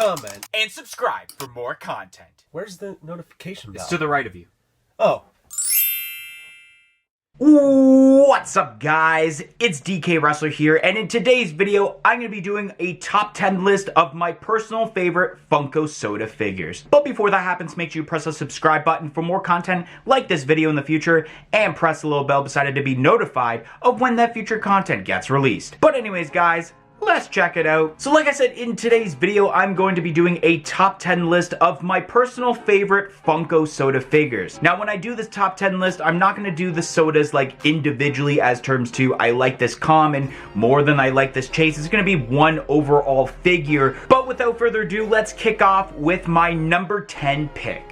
comment, and subscribe for more content. Where's the notification bell? It's to the right of you. Oh. What's up, guys? It's DK Wrestler here, and in today's video, I'm going to be doing a top 10 list of my personal favorite Funko soda figures. But before that happens, make sure you press the subscribe button for more content like this video in the future, and press the little bell beside it to be notified of when that future content gets released. But anyways, guys, let's check it out. So like I said, in today's video, I'm going to be doing a top 10 list of my personal favorite Funko soda figures. Now, when I do this top 10 list, I'm not going to do the sodas like individually as terms to I like this common more than I like this chase. It's going to be one overall figure. But without further ado, let's kick off with my number 10 pick.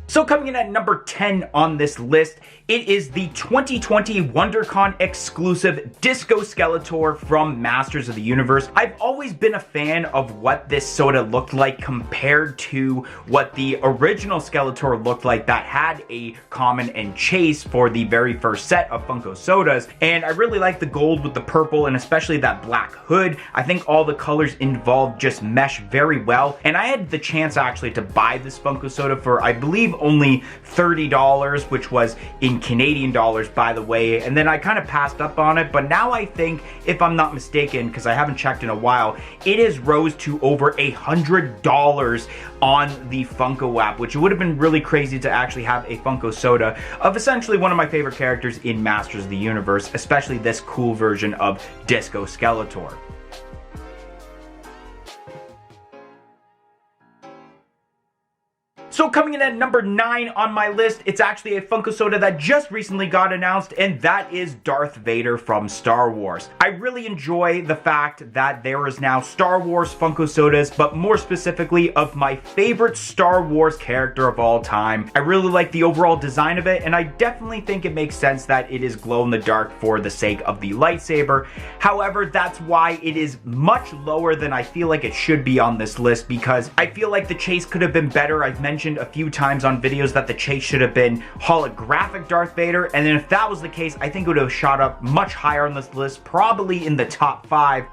So coming in at number 10 on this list, it is the 2020 WonderCon exclusive Disco Skeletor from Masters of the Universe. I've always been a fan of what this soda looked like compared to what the original Skeletor looked like that had a common and chase for the very first set of Funko sodas. And I really like the gold with the purple and especially that black hood. I think all the colors involved just mesh very well. And I had the chance actually to buy this Funko soda for, I believe, only $30, which was in Canadian dollars, by the way, and then I kind of passed up on it, but now I think, if I'm not mistaken, because I haven't checked in a while, it has rose to over $100 on the Funko app, which would have been really crazy to actually have a Funko soda of essentially one of my favorite characters in Masters of the Universe, especially this cool version of Disco Skeletor. So coming in at number 9 on my list, it's actually a Funko soda that just recently got announced, and that is Darth Vader from Star Wars. I really enjoy the fact that there is now Star Wars Funko sodas, but more specifically of my favorite Star Wars character of all time. I really like the overall design of it, and I definitely think it makes sense that it is glow in the dark for the sake of the lightsaber. However, that's why it is much lower than I feel like it should be on this list, because I feel like the chase could have been better. I've mentioned a few times on videos that the chase should have been holographic Darth Vader, and then if that was the case, I think it would have shot up much higher on this list, probably in the top 5.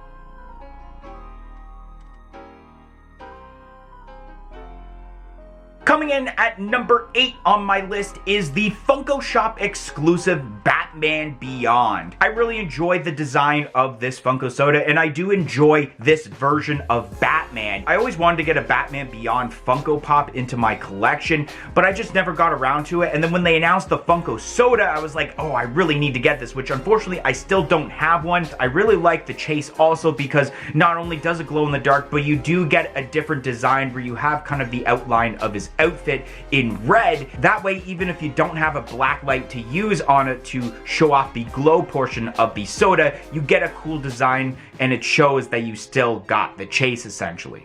Coming in at number 8 on my list is the Funko Shop exclusive Batman Beyond. I really enjoy the design of this Funko soda, and I do enjoy this version of Batman. I always wanted to get a Batman Beyond Funko Pop into my collection, but I just never got around to it. And then when they announced the Funko soda, I was like, oh, I really need to get this, which unfortunately I still don't have one. I really like the chase also because not only does it glow in the dark, but you do get a different design where you have kind of the outline of his outfit in red. That way, even if you don't have a black light to use on it to show off the glow portion of the soda, you get a cool design and it shows that you still got the chase essentially.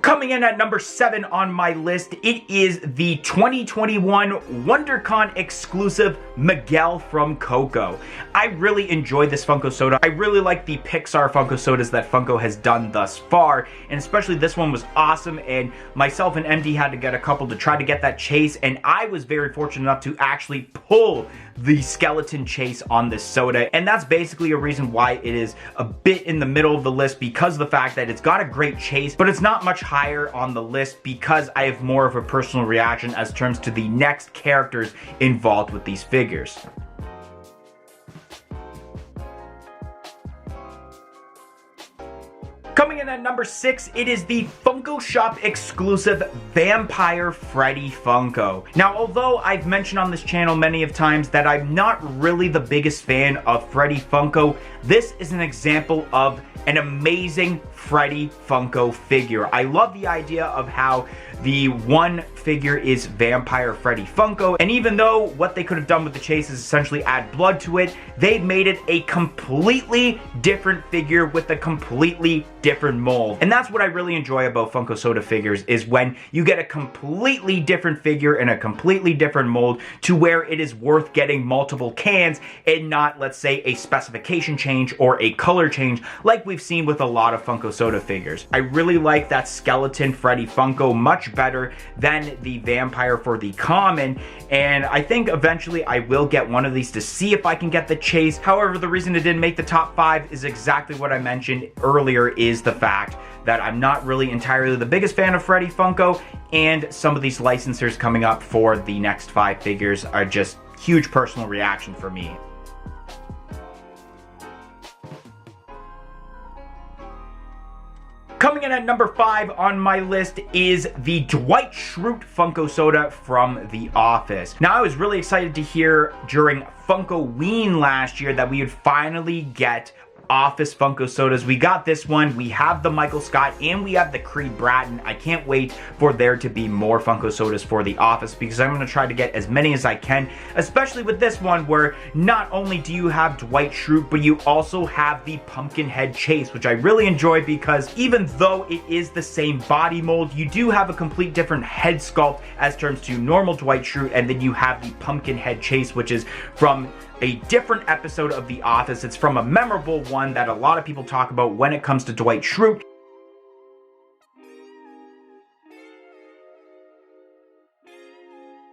Coming in at number 7 on my list, it is the 2021 WonderCon exclusive Miguel from Coco. I really enjoyed this Funko soda. I really like the Pixar Funko sodas that Funko has done thus far, and especially this one was awesome, and myself and MD had to get a couple to try to get that chase, and I was very fortunate enough to actually pull the skeleton chase on this soda, and that's basically a reason why it is a bit in the middle of the list, because of the fact that it's got a great chase, but it's not much higher on the list because I have more of a personal reaction as terms to the next characters involved with these figures. Coming in at number 6, it is the Funko Shop exclusive Vampire Freddy Funko. Now, although I've mentioned on this channel many of times that I'm not really the biggest fan of Freddy Funko, this is an example of an amazing Freddy Funko figure. I love the idea of how the one figure is Vampire Freddy Funko, and even though what they could have done with the chase is essentially add blood to it, they made it a completely different figure with a completely different mold. And that's what I really enjoy about Funko Soda figures, is when you get a completely different figure in a completely different mold to where it is worth getting multiple cans and not, let's say, a specification change or a color change like we've seen with a lot of Funko Soda figures. I really like that skeleton Freddy Funko much better than the vampire for the common, and I think eventually I will get one of these to see if I can get the chase. However, the reason it didn't make the top 5 is exactly what I mentioned earlier, is the fact that I'm not really entirely the biggest fan of Freddy Funko, and some of these licensors coming up for the next 5 figures are just huge personal reaction for me. Coming in at number 5 on my list is the Dwight Schrute Funko Soda from The Office. Now, I was really excited to hear during Funkoween last year that we would finally get Office Funko Sodas. We got this one, we have the Michael Scott, and we have the Creed Bratton. I can't wait for there to be more Funko Sodas for The Office, because I'm going to try to get as many as I can, especially with this one where not only do you have Dwight Schrute, but you also have the Pumpkinhead Chase, which I really enjoy, because even though it is the same body mold, you do have a complete different head sculpt as terms to normal Dwight Schrute, and then you have the Pumpkinhead Chase, which is from a different episode of The Office. It's from a memorable one that a lot of people talk about when it comes to Dwight Schrute.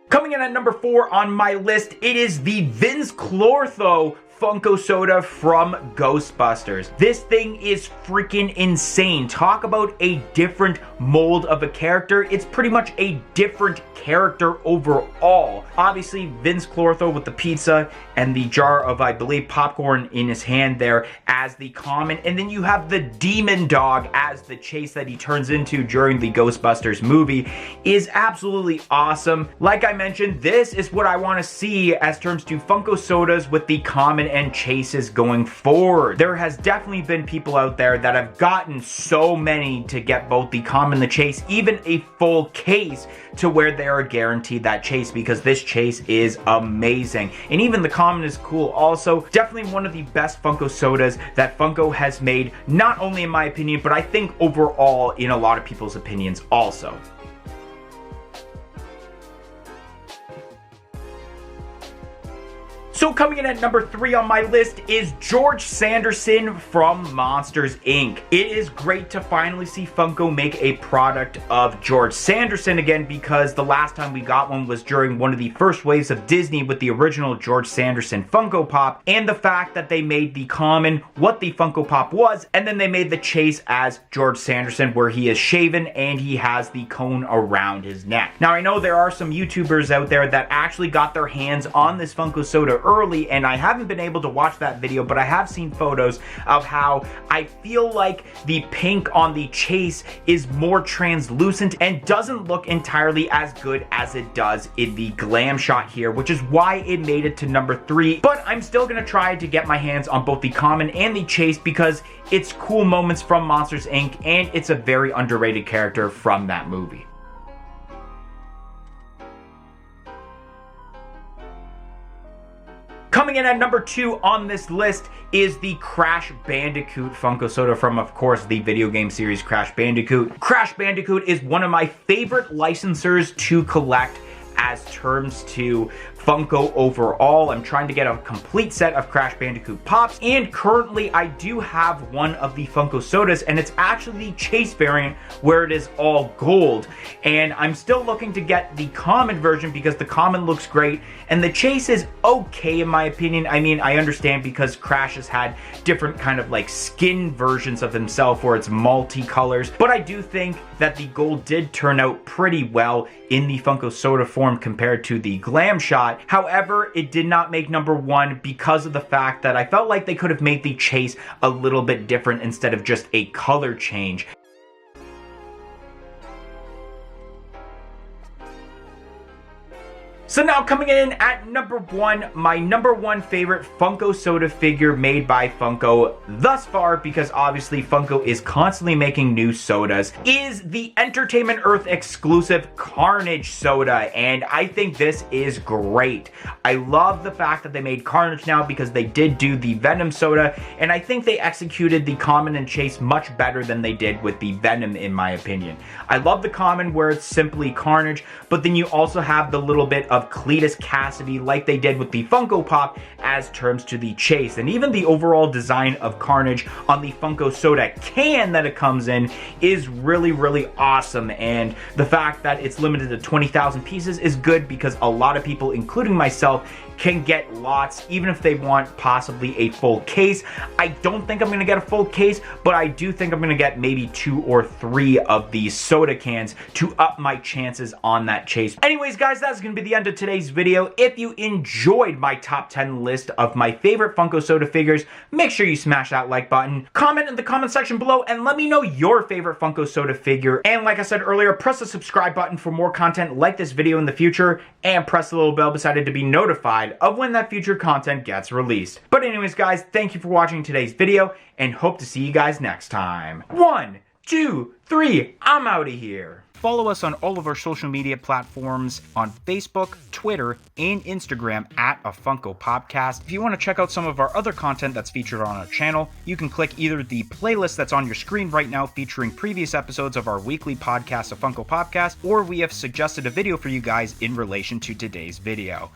Coming in at number 4 on my list, it is the Vince Clortho Funko Soda from Ghostbusters. This thing is freaking insane. Talk about a different mold of a character. It's pretty much a different character overall. Obviously, Vince Clortho with the pizza and the jar of, I believe, popcorn in his hand there as the common, and then you have the demon dog as the chase that he turns into during the Ghostbusters movie, is absolutely awesome. Like I mentioned, this is what I want to see as terms to Funko Sodas with the common and chases going forward. There has definitely been people out there that have gotten so many to get both the common and the chase, even a full case, to where they are guaranteed that chase, because this chase is amazing. And even the common is cool also. Definitely one of the best Funko Sodas that Funko has made, not only in my opinion, but I think overall in a lot of people's opinions also. So coming in at number 3 on my list is George Sanderson from Monsters, Inc. It is great to finally see Funko make a product of George Sanderson again, because the last time we got one was during one of the first waves of Disney with the original George Sanderson Funko Pop, and the fact that they made the common what the Funko Pop was, and then they made the chase as George Sanderson, where he is shaven and he has the cone around his neck. Now, I know there are some YouTubers out there that actually got their hands on this Funko Soda early, and I haven't been able to watch that video, but I have seen photos of how I feel like the pink on the chase is more translucent and doesn't look entirely as good as it does in the glam shot here, which is why it made it to number 3. But I'm still gonna try to get my hands on both the common and the chase, because it's cool moments from Monsters, Inc., and it's a very underrated character from that movie. Coming in at number 2 on this list is the Crash Bandicoot Funko Soda from, of course, the video game series Crash Bandicoot. Crash Bandicoot is one of my favorite licensors to collect as terms to Funko overall. I'm trying to get a complete set of Crash Bandicoot Pops, and currently I do have one of the Funko Sodas, and it's actually the Chase variant where it is all gold. And I'm still looking to get the common version because the common looks great, and the Chase is okay in my opinion. I mean, I understand because Crash has had different kind of like skin versions of himself where it's multicolors, but I do think that the gold did turn out pretty well in the Funko Soda form compared to the glam shot. However, it did not make number 1 because of the fact that I felt like they could have made the chase a little bit different instead of just a color change. So now coming in at number 1, my number 1 favorite Funko soda figure made by Funko thus far, because obviously Funko is constantly making new sodas, is the Entertainment Earth exclusive Carnage soda, and I think this is great. I love the fact that they made Carnage now because they did do the Venom soda, and I think they executed the Common and Chase much better than they did with the Venom, in my opinion. I love the Common where it's simply Carnage, but then you also have the little bit of Cletus Cassidy like they did with the Funko Pop as terms to the Chase. And even the overall design of Carnage on the Funko soda can that it comes in is really, really awesome. And the fact that it's limited to 20,000 pieces is good because a lot of people, including myself, can get lots, even if they want possibly a full case. I don't think I'm gonna get a full case, but I do think I'm gonna get maybe 2 or 3 of these soda cans to up my chances on that Chase. Anyways, guys, that's gonna be the end of today's video. If you enjoyed my top 10 list of my favorite Funko soda figures, make sure you smash that like button, comment in the comment section below, and let me know your favorite Funko soda figure. And like I said earlier, press the subscribe button for more content like this video in the future, and press the little bell beside it to be notified of when that future content gets released. But anyways, guys, thank you for watching today's video, and hope to see you guys next time. 1, 2, 3, I'm out of here. Follow us on all of our social media platforms on Facebook, Twitter, and Instagram at A Funko Popcast. If you want to check out some of our other content that's featured on our channel, you can click either the playlist that's on your screen right now featuring previous episodes of our weekly podcast, A Funko Popcast, or we have suggested a video for you guys in relation to today's video.